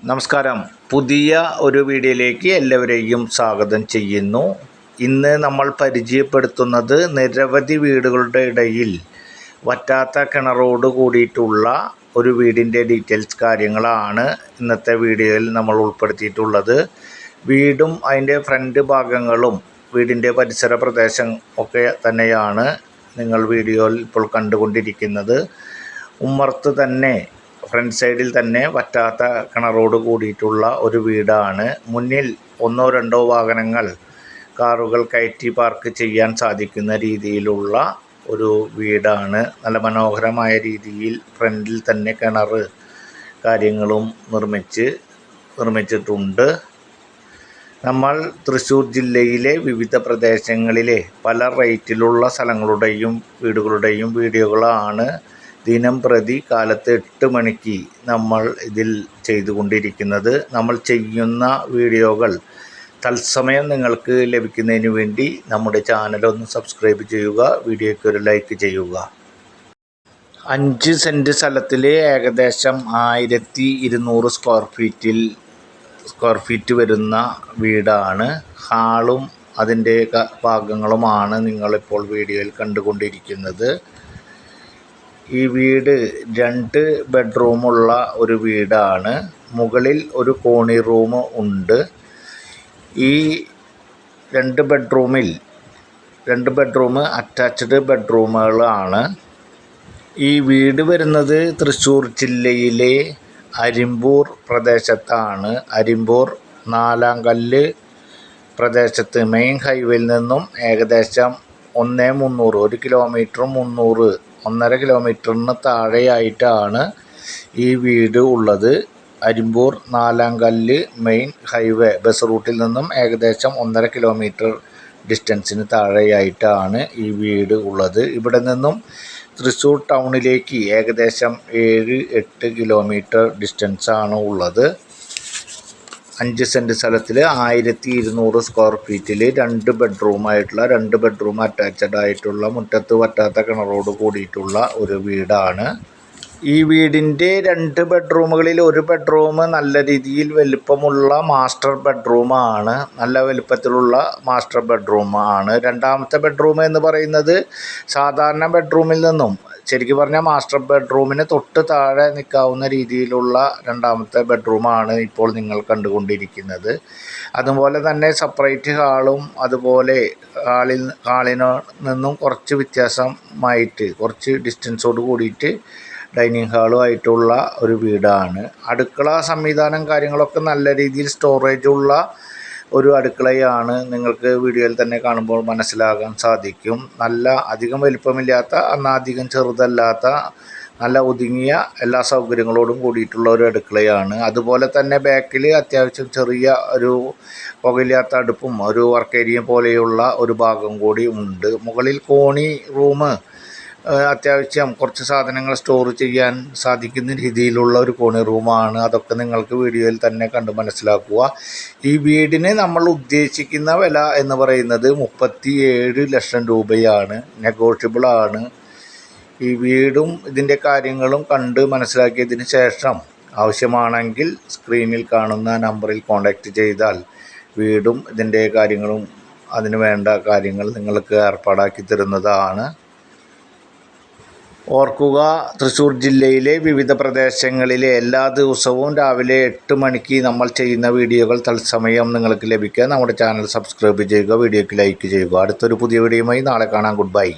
നമസ്കാരം. പുതിയ ഒരു വീഡിയോയിലേക്ക് എല്ലാവരെയും സ്വാഗതം ചെയ്യുന്നു. ഇന്ന് നമ്മൾ പരിചയപ്പെടുത്തുന്നത് നിരവധി വീടുകളുടെ ഇടയിൽ വറ്റാത്ത കിണറോട് കൂടിയിട്ടുള്ള ഒരു വീടിൻ്റെ ഡീറ്റെയിൽസ് കാര്യങ്ങളാണ് ഇന്നത്തെ വീഡിയോയിൽ നമ്മൾ ഉൾപ്പെടുത്തിയിട്ടുള്ളത്. വീടും അതിൻ്റെ ഫ്രണ്ട് ഭാഗങ്ങളും വീടിൻ്റെ പരിസര പ്രദേശം ഒക്കെ തന്നെയാണ് നിങ്ങൾ വീഡിയോയിൽ ഇപ്പോൾ കണ്ടുകൊണ്ടിരിക്കുന്നത്. ഉമ്മർത്ത് തന്നെ ഫ്രണ്ട് സൈഡിൽ തന്നെ വറ്റാത്ത കിണറോട് കൂടിയിട്ടുള്ള ഒരു വീടാണ്. മുന്നിൽ ഒന്നോ രണ്ടോ വാഹനങ്ങൾ കാറുകൾ കയറ്റി പാർക്ക് ചെയ്യാൻ സാധിക്കുന്ന രീതിയിലുള്ള ഒരു വീടാണ്. നല്ല മനോഹരമായ രീതിയിൽ ഫ്രണ്ടിൽ തന്നെ കിണർ കാര്യങ്ങളും നിർമ്മിച്ചിട്ടുണ്ട്. നമ്മൾ തൃശ്ശൂർ ജില്ലയിലെ വിവിധ പ്രദേശങ്ങളിലെ പല റേറ്റിലുള്ള സ്ഥലങ്ങളുടെയും വീടുകളുടെയും വീഡിയോകളാണ് ദിനം പ്രതി കാലത്ത് 8 മണിക്ക് നമ്മൾ ഇതിൽ ചെയ്തുകൊണ്ടിരിക്കുന്നത്. നമ്മൾ ചെയ്യുന്ന വീഡിയോകൾ തത്സമയം നിങ്ങൾക്ക് ലഭിക്കുന്നതിന് വേണ്ടി നമ്മുടെ ചാനലൊന്ന് സബ്സ്ക്രൈബ് ചെയ്യുക, വീഡിയോയ്ക്ക് ഒരു ലൈക്ക് ചെയ്യുക. 5 സെൻറ്റ് സ്ഥലത്തിൽ ഏകദേശം 1200 സ്ക്വയർ ഫീറ്റ് വരുന്ന വീടാണ്. ഹാളും അതിൻ്റെ ഭാഗങ്ങളുമാണ് നിങ്ങളിപ്പോൾ വീഡിയോയിൽ കണ്ടുകൊണ്ടിരിക്കുന്നത്. ഈ വീട് 2 ബെഡ്റൂമുള്ള ഒരു വീടാണ്. മുകളിൽ ഒരു കോണി റൂം ഉണ്ട്. ഈ 2 ബെഡ്റൂം അറ്റാച്ച്ഡ് ബെഡ്റൂമുകളാണ്. ഈ വീട് വരുന്നത് തൃശ്ശൂർ ജില്ലയിലെ അരിമ്പൂർ പ്രദേശത്താണ്. അരിമ്പൂർ 4 കല്ല് പ്രദേശത്ത് മെയിൻ ഹൈവേയിൽ നിന്നും ഏകദേശം 1 കിലോമീറ്റർ 1.5 കിലോമീറ്ററിന് താഴെയായിട്ടാണ് ഈ വീട് ഉള്ളത്. അരിമ്പൂർ 4 കല്ല് മെയിൻ ഹൈവേ ബസ് റൂട്ടിൽ നിന്നും ഏകദേശം 1.5 കിലോമീറ്റർ ഡിസ്റ്റൻസിന് താഴെയായിട്ടാണ് ഈ വീട് ഉള്ളത്. ഇവിടെ നിന്നും തൃശ്ശൂർ ടൗണിലേക്ക് ഏകദേശം 7-8 കിലോമീറ്റർ ഡിസ്റ്റൻസാണ് ഉള്ളത്. 5 സെൻറ്റ് സ്ഥലത്തിൽ 1200 സ്ക്വയർ ഫീറ്റിൽ 2 ബെഡ്റൂം അറ്റാച്ച്ഡ് ആയിട്ടുള്ള മുറ്റത്ത് വറ്റാത്ത കിണറോട് കൂടിയിട്ടുള്ള ഒരു വീടാണ്. ഈ വീടിൻ്റെ 2 ബെഡ്റൂമുകളിൽ ഒരു ബെഡ്റൂം നല്ല രീതിയിൽ വലിപ്പമുള്ള മാസ്റ്റർ ബെഡ്റൂമാണ്. നല്ല വലിപ്പത്തിലുള്ള മാസ്റ്റർ ബെഡ്റൂമാണ്. രണ്ടാമത്തെ ബെഡ്റൂം എന്ന് പറയുന്നത് സാധാരണ ബെഡ്റൂമിൽ നിന്നും ശരിക്കും പറഞ്ഞാൽ മാസ്റ്റർ ബെഡ്റൂമിന് തൊട്ട് താഴെ നിൽക്കാവുന്ന രീതിയിലുള്ള രണ്ടാമത്തെ ബെഡ്റൂമാണ് ഇപ്പോൾ നിങ്ങൾ കണ്ടുകൊണ്ടിരിക്കുന്നത്. അതുപോലെ തന്നെ സെപ്പറേറ്റ് ഹാളും അതുപോലെ ഹാളിന് നിന്നും കുറച്ച് വ്യത്യാസമായിട്ട് കുറച്ച് ഡിസ്റ്റൻസോട് കൂടിയിട്ട് ഡൈനിങ് ഹാളുമായിട്ടുള്ള ഒരു വീടാണ്. അടുക്കള സംവിധാനം കാര്യങ്ങളൊക്കെ നല്ല രീതിയിൽ സ്റ്റോറേജുള്ള ഒരു അടുക്കളയാണ്. നിങ്ങൾക്ക് വീഡിയോയിൽ തന്നെ കാണുമ്പോൾ മനസ്സിലാകാൻ സാധിക്കും. നല്ല അധികം വലിപ്പമില്ലാത്ത എന്നാൽ അധികം ചെറുതല്ലാത്ത നല്ല ഒതുങ്ങിയ എല്ലാ സൗകര്യങ്ങളോടും കൂടിയിട്ടുള്ള ഒരു അടുക്കളയാണ്. അതുപോലെ തന്നെ ബാക്കിൽ അത്യാവശ്യം ചെറിയ ഒരു പുകയില്ലാത്ത അടുപ്പും ഒരു വർക്ക് ഏരിയ പോലെയുള്ള ഒരു ഭാഗം കൂടി ഉണ്ട്. മുകളിൽ കോണി റൂം അത്യാവശ്യം കുറച്ച് സാധനങ്ങൾ സ്റ്റോർ ചെയ്യാൻ സാധിക്കുന്ന രീതിയിലുള്ള ഒരു കോണി റൂമാണ്. അതൊക്കെ നിങ്ങൾക്ക് വീഡിയോയിൽ തന്നെ കണ്ട് മനസ്സിലാക്കുക. ഈ വീടിന് നമ്മൾ ഉദ്ദേശിക്കുന്ന വില എന്ന് പറയുന്നത് 37 ലക്ഷം രൂപയാണ്. നെഗോഷ്യബിളാണ്. ഈ വീടും ഇതിൻ്റെ കാര്യങ്ങളും കണ്ട് മനസ്സിലാക്കിയതിന് ശേഷം ആവശ്യമാണെങ്കിൽ സ്ക്രീനിൽ കാണുന്ന നമ്പറിൽ കോൺടാക്റ്റ് ചെയ്താൽ വീടും ഇതിൻ്റെ കാര്യങ്ങളും അതിന് വേണ്ട കാര്യങ്ങൾ നിങ്ങൾക്ക് ഏർപ്പാടാക്കി തരുന്നതാണ്. ഓർക്കുക, തൃശ്ശൂർ ജില്ലയിലെ വിവിധ പ്രദേശങ്ങളിലെ എല്ലാ ദിവസവും രാവിലെ 8 മണിക്ക് നമ്മൾ ചെയ്യുന്ന വീഡിയോകൾ തത്സമയം നിങ്ങൾക്ക് ലഭിക്കാൻ നമ്മുടെ ചാനൽ സബ്സ്ക്രൈബ് ചെയ്യുക, വീഡിയോയ്ക്ക് ലൈക്ക് ചെയ്യുക. അടുത്തൊരു പുതിയ വീഡിയോയുമായി നാളെ കാണാം. Good bye.